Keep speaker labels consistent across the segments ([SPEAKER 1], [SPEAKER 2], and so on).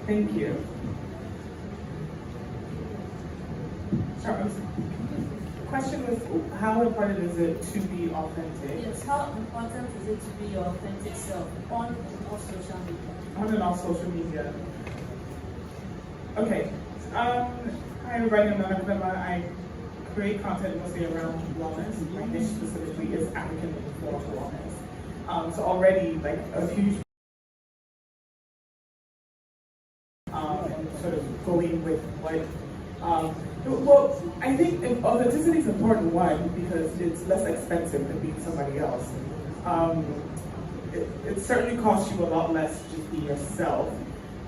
[SPEAKER 1] Thank you. Charles, the question was, how important is it to be authentic?
[SPEAKER 2] Yes, how important is it to be your authentic self on and off social media?
[SPEAKER 1] On and off social media. Okay. Hi everybody, I'm Nana Clema. I create content mostly around wellness. My niche specifically is African informed wellness. So already like a huge sort of going with what well, I think authenticity is important, one, because it's less expensive than being somebody else. It certainly costs you a lot less to just be yourself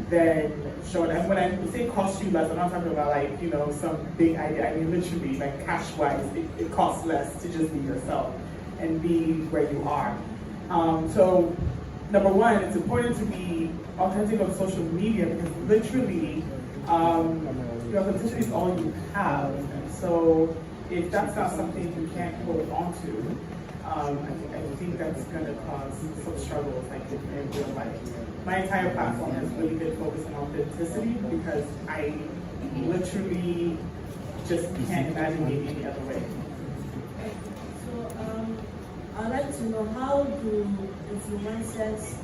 [SPEAKER 1] than showing. And when I say cost you less, I'm not talking about like, you know, some big idea. I mean, literally, like cash-wise, it costs less to just be yourself and be where you are. So, number one, it's important to be authentic on social media because literally, your authenticity is all you have. And so, if that's not something you can't hold on to, I think that's going to cause some struggles like in real life. My entire platform has really been focused on authenticity because I literally just can't imagine being any other way.
[SPEAKER 2] So I'd like to know, how do influencers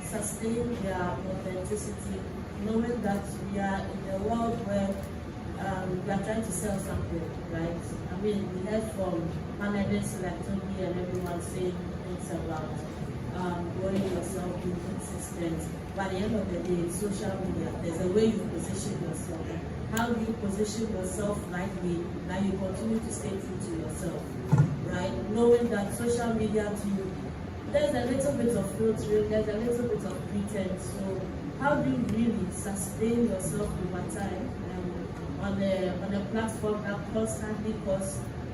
[SPEAKER 2] sustain their authenticity, knowing that we are in a world where we are trying to sell something, right? I mean, we heard from panelists like Toby and everyone saying things about growing yourself, being consistent. But at the end of the day, social media, there's a way you position yourself. How do you position yourself rightly that you continue to stay true to yourself, right? Knowing that social media to you, there's a little bit of filtering, there's a little bit of pretense. So how do you really sustain yourself over time on a platform that constantly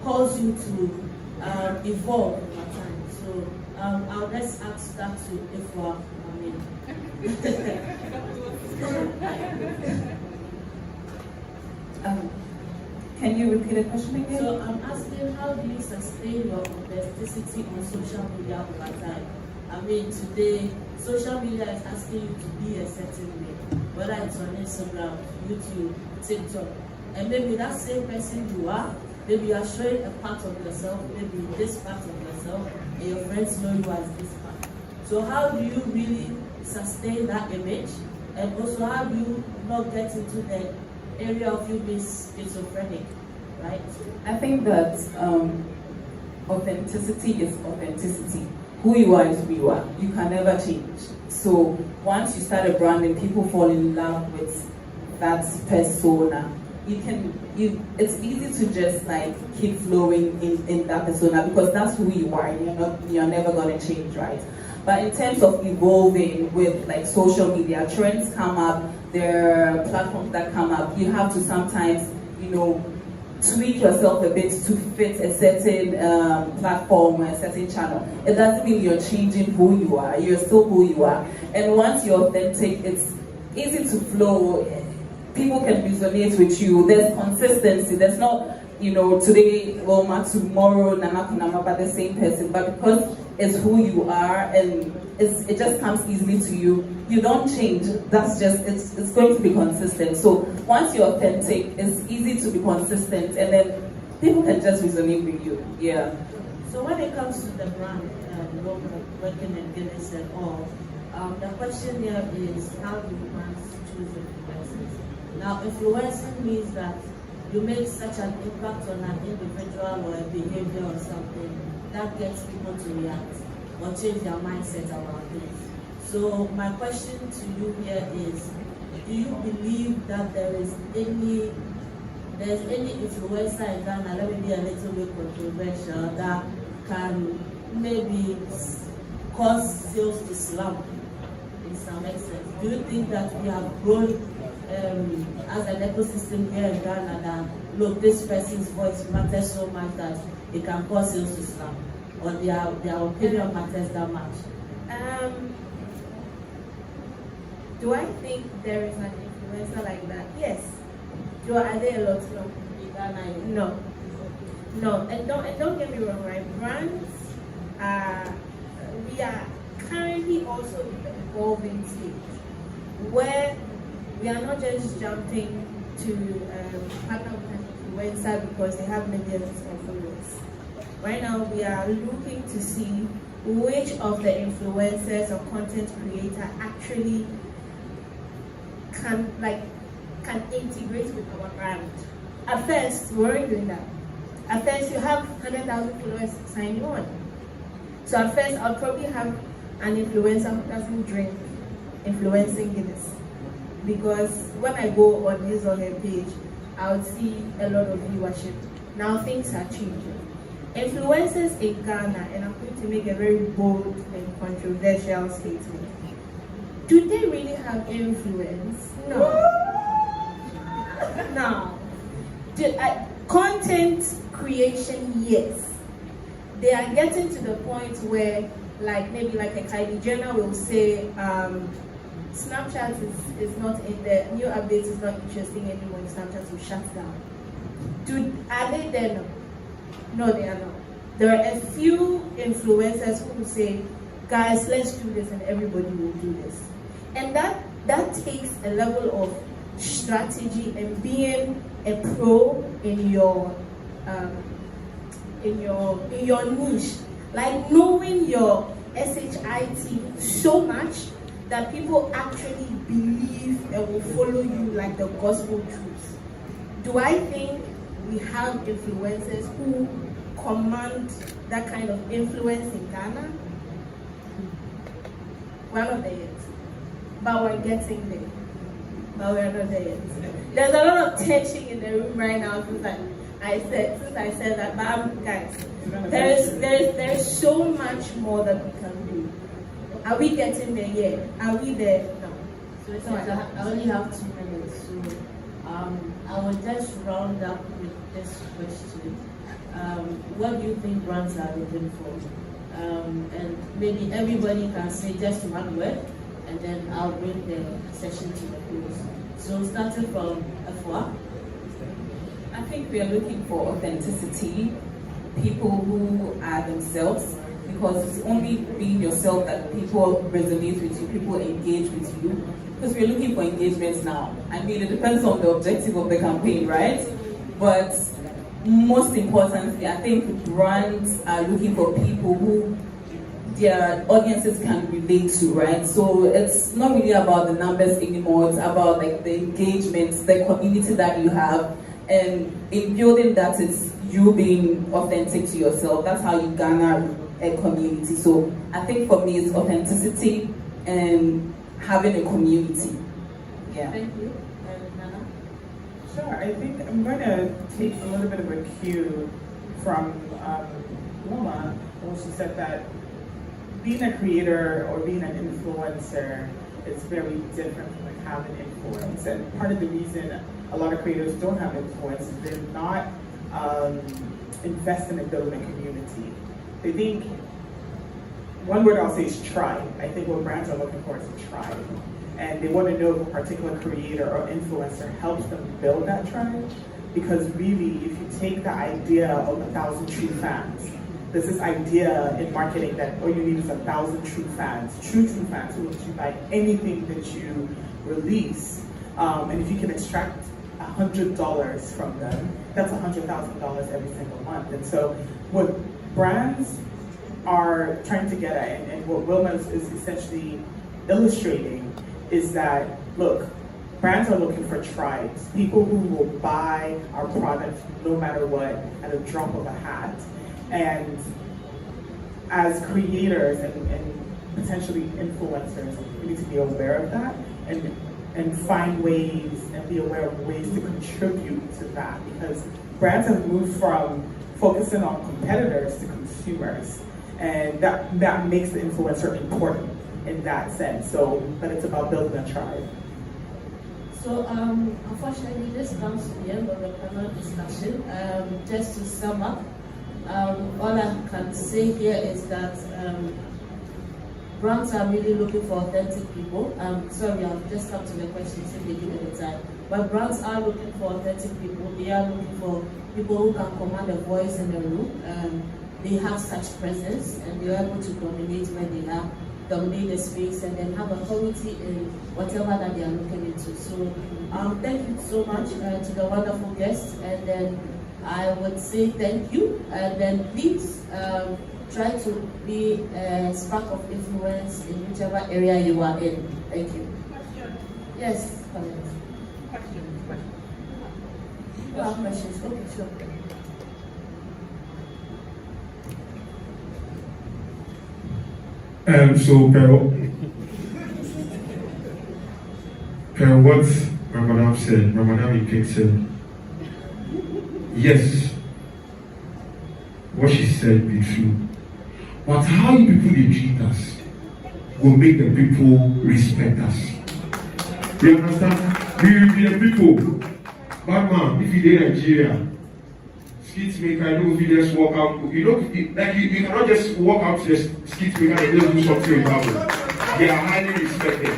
[SPEAKER 2] calls you to evolve over time? So let's ask that to Ifwa.
[SPEAKER 3] Can you repeat the question again?
[SPEAKER 2] So I'm asking, how do you sustain your authenticity on social media over time? I mean, today, social media is asking you to be a certain way, whether it's on Instagram, YouTube, TikTok. And maybe that same person you are, maybe you are showing a part of yourself, maybe this part of yourself, and your friends know you as this part. So how do you really sustain that image? And also, how do you not get into the area of you being schizophrenic, right?
[SPEAKER 3] I think that authenticity is authenticity. Who you are is who you are. You can never change. So once you start a brand and people fall in love with that persona, it's easy to just like keep flowing in that persona because that's who you are. You're never gonna change, right? But in terms of evolving with like social media, trends come up, there are platforms that come up. You have to sometimes, tweak yourself a bit to fit a certain platform, a certain channel. It doesn't mean you're changing who you are. You're still who you are. And once you're authentic, it's easy to flow. People can resonate with you. There's consistency. There's not, today, Wilma, tomorrow, Nana Kunama, but the same person. But because it's who you are and it just comes easily to you, you don't change. That's just, it's going to be consistent. So once you're authentic, it's easy to be consistent and then people can just resonate with you. Yeah.
[SPEAKER 2] So when it comes to the brand, working in Guinness and all, the question here is, how do brands choose influencers? Now, influencing means that you make such an impact on an individual or a behavior or something that gets people to react or change their mindset about things. So my question to you here is, do you believe that there's any influencer in Ghana, let me be a little bit controversial, that can maybe cause sales to slump in some extent? Do you think that we have grown as an ecosystem here in Ghana that, look, this person's voice matters so much that it can cause sales to slump, or their opinion matters that much?
[SPEAKER 4] Do I think there is an influencer like that? Yes. Are there a lot? No. No. No. And don't get me wrong, right? Brands we are currently also in the evolving stage where we are not just jumping to partner with an influencer because they have millions of followers. Right now, we are looking to see which of the influencers or content creator actually can integrate with our brand. At first, we weren't doing that. At first, you have 100,000 followers, sign you on. So at first, I'll probably have an influencer who doesn't drink influencing Guinness. Because when I go on his or her page, I'll see a lot of viewership. Now things are changing. Influencers in Ghana, and I'm going to make a very bold and controversial statement. Do they really have influence? No. No. Content creation, yes. They are getting to the point where, maybe a Kylie Jenner will say, Snapchat is not in the new update is not interesting anymore. Snapchat will shut down. Are they there now? No, they are not. There are a few influencers who will say, guys, let's do this, and everybody will do this. And that takes a level of strategy and being a pro in your niche, like knowing your SHIT so much that people actually believe and will follow you like the gospel truth. Do I think we have influencers who command that kind of influence in Ghana? We're not there yet, but we're getting there. But we're not there yet. There's a lot of tension in the room right now since I said that. But guys, there is so much more that we can do. Are we getting there yet? Are we there? No.
[SPEAKER 2] So I only have 2 minutes, so I will just round up with this question. What do you think brands are looking for? And maybe everybody can say just one word, and then I'll bring the session to the close. So starting from Afua.
[SPEAKER 3] I think we are looking for authenticity, people who are themselves, because it's only being yourself that people resonate with you, people engage with you. Because we're looking for engagements now. I mean, it depends on the objective of the campaign, right? But most importantly, I think brands are looking for people who their audiences can relate to, right? So it's not really about the numbers anymore. It's about the engagements, the community that you have, and in building that, it's you being authentic to yourself. That's how you garner a community. So I think for me, it's authenticity and having a community. Yeah.
[SPEAKER 2] Thank you. Nana?
[SPEAKER 1] Sure, I think I'm going to take a little bit of a cue from Wilma when she said that being a creator or being an influencer is very different from having influence. And part of the reason a lot of creators don't have influence is they're not investing in building a community. They think, one word I'll say is tribe. I think what brands are looking for is a tribe. And they want to know if a particular creator or influencer helps them build that tribe. Because really, if you take the idea of 1,000 true fans, there's this idea in marketing that all you need is 1,000 true fans who will buy anything that you release. And if you can extract $100 from them, that's $100,000 every single month. And so what brands are trying to get at, and what Wilma is essentially illustrating, is that, look, brands are looking for tribes, people who will buy our products no matter what at a drop of a hat. And as creators and potentially influencers, we need to be aware of that and find ways and be aware of ways to contribute to that, because brands have moved from focusing on competitors to consumers, and that makes the influencer important in that sense. So, but it's about building a tribe.
[SPEAKER 2] So unfortunately, this comes to the end of the panel discussion. Just to sum up, all I can say here is that brands are really looking for authentic people. Sorry, I'll just come to the question since they give it the time. But brands are looking for authentic people. They are looking for people who can command a voice in the room. They have such presence and they are able to dominate where they are. dominate the space and then have authority in whatever that they are looking into. So thank you so much to the wonderful guests, and then I would say thank you, and then please try to be a spark of influence in whichever area you are in. Thank you.
[SPEAKER 1] Question.
[SPEAKER 2] Yes, comment.
[SPEAKER 1] Question.
[SPEAKER 2] You have questions? Okay, sure.
[SPEAKER 5] So, per what Ramadan said, Ramadan King said, yes, what she said be true. But how you people they treat us will make the people respect us. You understand? We will be the people. Bad man, if you in Nigeria, skit maker, I know if you just walk out, you know, you cannot just walk out to the skit maker and just do something about it. They are highly respected.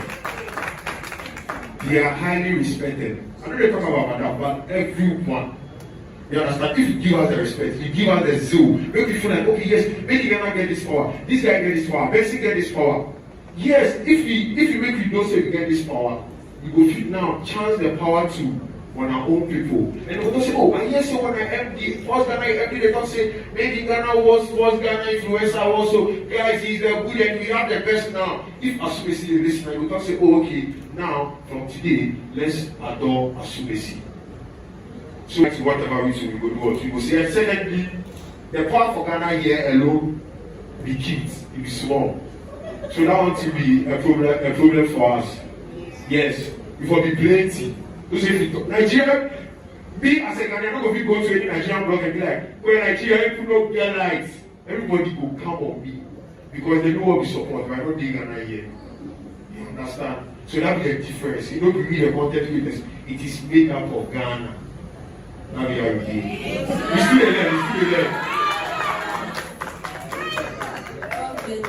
[SPEAKER 5] They are highly respected. I know they talk about that, but everyone. You understand? If you give us the respect, you give us the zeal, make you feel like, okay, yes, make you never get this power, this guy get this power, Bessie get this power. Yes, if you make you don't say you get this power, you go fit now chance the power to on our own people. And we don't say, oh, but yes, so when I MD, first Ghana MD, they don't say, maybe Ghana was Ghana influencer also, guys, he's the good and we have the best now. If Asubesi is listening, we don't say, oh, okay, now, from today, let's adore Asubesi. So whatever reason we go do what we go say. And secondly, the power for Ghana here alone be kept, it be small. So that want to be a problem for us. Yes, it will be plenty. So if Nigeria, me as a Ghanaian, not going to go to any Nigerian blog and be like, well, Nigeria, if you don't get lights, everybody will come on me because they know what we support. We're not doing Ghana here. You understand? So that be the difference. You know, we read the content creators. It is made up of Ghana. Now we are here. We still there.
[SPEAKER 4] Okay.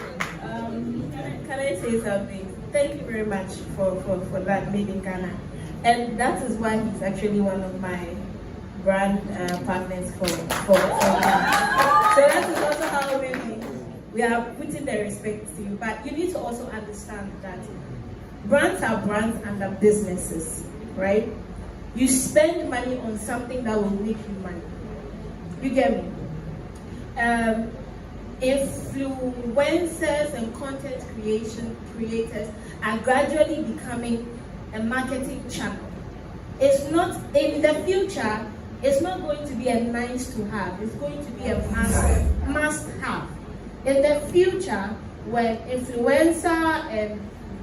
[SPEAKER 4] Can I say something? Thank you very much for that made in Ghana. And that is why he's actually one of my brand partners for Ghana. So that is also how we are putting the respect to you. But you need to also understand that brands are brands and are businesses, right? You spend money on something that will make you money. You get me? Influencers and content creators are gradually becoming a marketing channel. It's not in the future. It's not going to be a nice to have. It's going to be a must have. In the future, when influencer and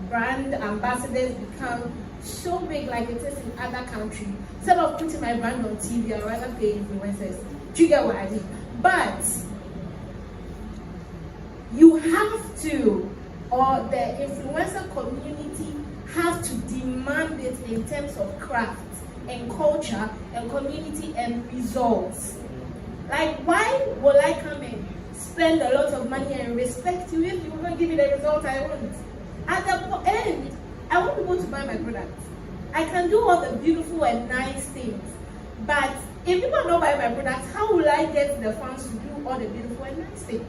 [SPEAKER 4] brand ambassadors become so big like it is in other countries, instead of putting my brand on TV, I'd rather pay influencers. Do you get what I mean? But you have to, or the influencer community have to demand it in terms of craft and culture and community and results. Like, why will I come and spend a lot of money and respect you if you will not give me the result I want? At the end, I want people to buy my product. I can do all the beautiful and nice things, but if people don't buy my product, how will I get the funds to do all the beautiful and nice things?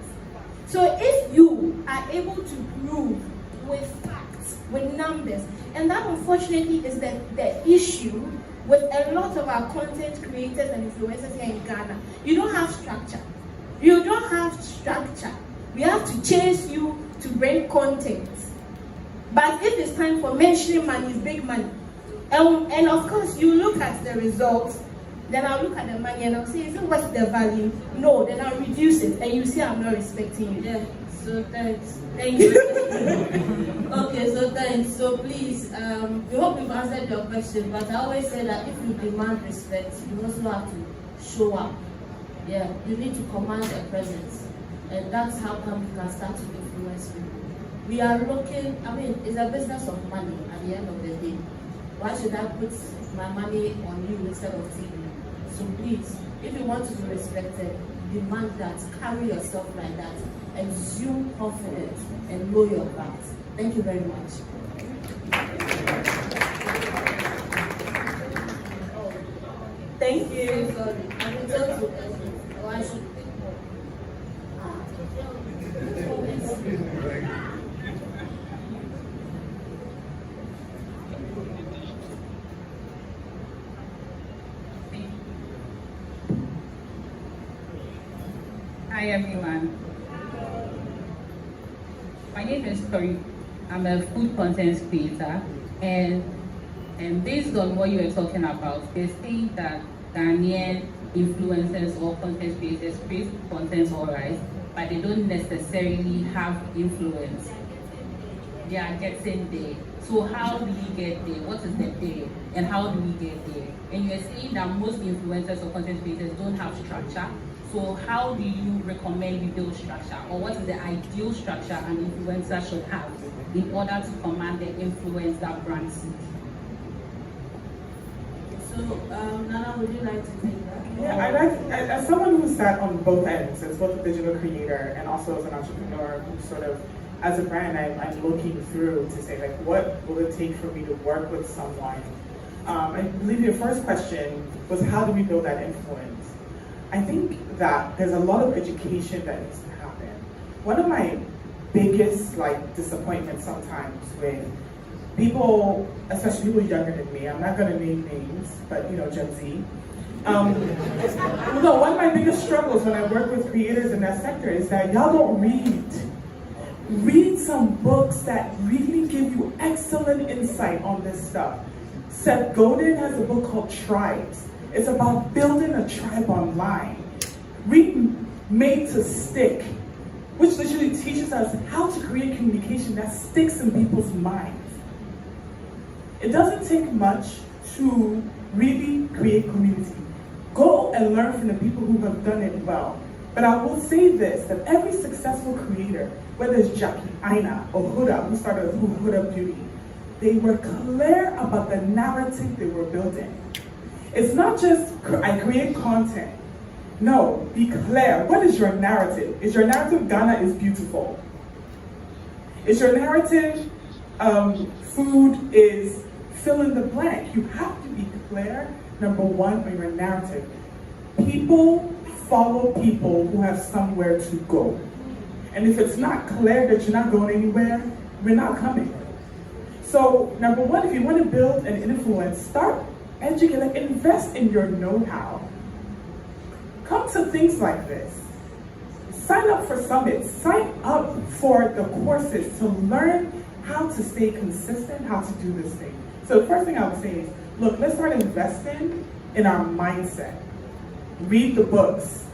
[SPEAKER 4] So if you are able to prove with facts, with numbers, and that unfortunately is the issue with a lot of our content creators and influencers here in Ghana. You don't have structure. You don't have structure. We have to chase you to bring content. But if it's time for mentioning money, it's big money. And of course, you look at the results, then I'll look at the money and I'll say, is it worth the value? No, then I'll reduce it. And you see I'm not respecting you.
[SPEAKER 2] Yeah, so thanks. Thank you. Okay, so thanks. So please, we hope we've answered your question, but I always say that if you demand respect, you also have to show up. Yeah, you need to command a presence. And that's how come you can start to influence people. We are looking, it's a business of money at the end of the day. Why should I put my money on you instead of TV? So please, if you want to be respected, demand that, carry yourself like that, exude confidence, and know your facts. Thank you very much.
[SPEAKER 4] Thank you.
[SPEAKER 2] Sorry, I will tell you, or I should pick one.
[SPEAKER 6] Hi everyone. My name is Tori. I'm a food content creator, and based on what you were talking about, they're saying that Ghanaian influencers or content creators create content alright, but they don't necessarily have influence. They are getting there. So how do we get there? What is the there? And how do we get there? And you're saying that most influencers or content creators don't have structure. So how do you recommend we build structure? Or what is the ideal structure an influencer should have in order to command the influence that brands seek?
[SPEAKER 2] So, Nana, would you like to take that?
[SPEAKER 1] Yeah, I like, as someone who sat on both ends, as both a digital creator and also as an entrepreneur who sort of, as a brand, I'm looking through to say, like, what will it take for me to work with someone? I believe your first question was, how do we build that influence? I think that there's a lot of education that needs to happen. One of my biggest disappointments sometimes with people, especially people younger than me, I'm not gonna name names, but Gen Z. No, one of my biggest struggles when I work with creators in that sector is that y'all don't read. Read some books that really give you excellent insight on this stuff. Seth Godin has a book called Tribes. It's about building a tribe online. Read Made to Stick, which literally teaches us how to create communication that sticks in people's minds. It doesn't take much to really create community. Go and learn from the people who have done it well. But I will say this, that every successful creator, whether it's Jackie Aina or Huda, who started Huda Beauty, they were clear about the narrative they were building. It's not just, I create content. No, be clear. What is your narrative? Is your narrative Ghana is beautiful? Is your narrative food is fill in the blank? You have to be clear, number one, on your narrative. People follow people who have somewhere to go. And if it's not clear that you're not going anywhere, we're not coming. So number one, if you want to build an influence, start educating, invest in your know-how. Come to things like this. Sign up for summits, sign up for the courses to learn how to stay consistent, how to do this thing. So the first thing I would say is, look, let's start investing in our mindset. Read the books,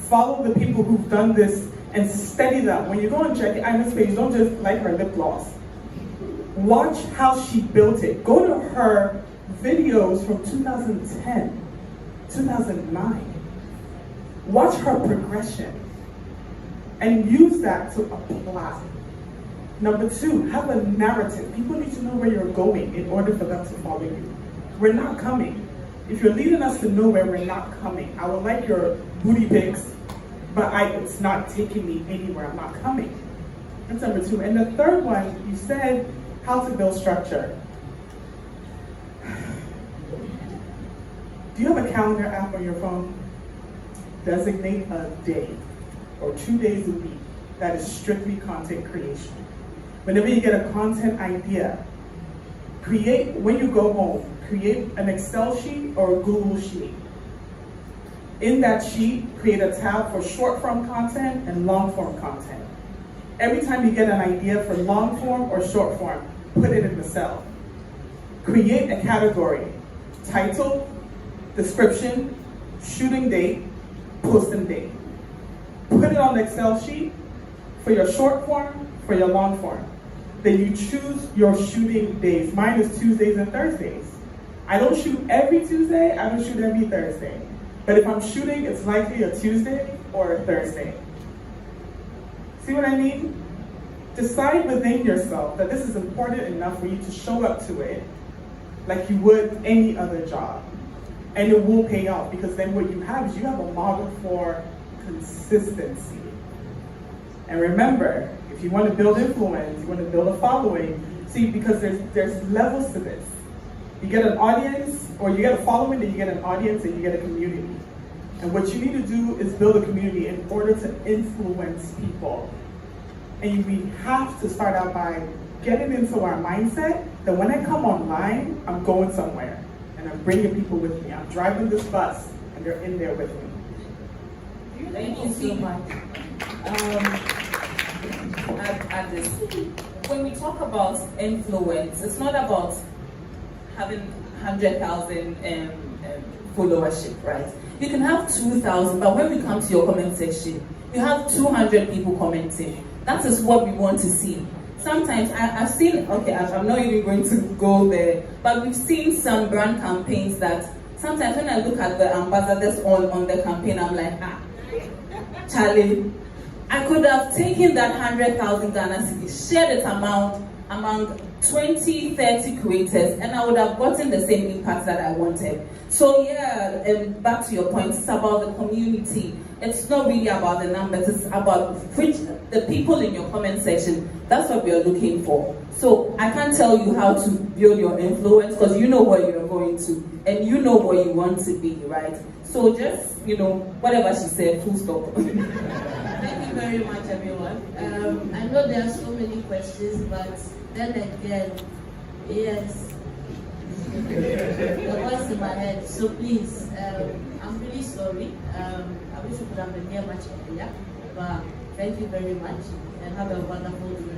[SPEAKER 1] follow the people who've done this and study them. When you go on Jackie Aina's page, don't just like her lip gloss. Watch how she built it. Go to her videos from 2010, 2009. Watch her progression and use that to apply. Number two, have a narrative. People need to know where you're going in order for them to follow you. We're not coming. If you're leading us to nowhere, we're not coming. I would like your booty pics, but it's not taking me anywhere. I'm not coming. That's number two. And the third one, you said how to build structure. Do you have a calendar app on your phone? Designate a day or 2 days a week that is strictly content creation. Whenever you get a content idea, when you go home, create an Excel sheet or a Google sheet. In that sheet, create a tab for short form content and long form content. Every time you get an idea for long form or short form, put it in the cell. Create a category, title, description, shooting date, posting date. Put it on the Excel sheet for your short form, for your long form. Then you choose your shooting days. Mine is Tuesdays and Thursdays. I don't shoot every Tuesday, I don't shoot every Thursday. But if I'm shooting, it's likely a Tuesday or a Thursday. See what I mean? Decide within yourself that this is important enough for you to show up to it like you would any other job. And it will pay off, because then what you have is you have a model for consistency. And remember, if you want to build influence, you want to build a following, see, because there's levels to this. You get an audience, or you get a following, then you get an audience, and you get a community. And what you need to do is build a community in order to influence people. And we have to start out by getting into our mindset that when I come online, I'm going somewhere. And I'm bringing people with me. I'm driving this bus, and they're in there with me.
[SPEAKER 3] Thank you so much. At this, when we talk about influence, it's not about having 100,000 followership, right? You can have 2,000, but when we come to your comment section, you have 200 people commenting. That is what we want to see. Sometimes I've seen, okay, I'm not even going to go there, but we've seen some brand campaigns that sometimes when I look at the ambassadors on the campaign, I'm like, Charlie, I could have taken that 100,000 Ghana cedis, shared it among 20, 30 creators, and I would have gotten the same impact that I wanted. So yeah, back to your point, it's about the community. It's not really about the numbers, it's about the people in your comment section. That's what we are looking for. So I can't tell you how to build your influence because you know where you're going to and you know where you want to be, right? So just, whatever she said, full stop.
[SPEAKER 2] Thank you very much, everyone. I know there are so many questions, but then again, yes, the voice in my head. So please, I'm really sorry. I wish we could have been here much earlier, but thank you very much and have a wonderful day.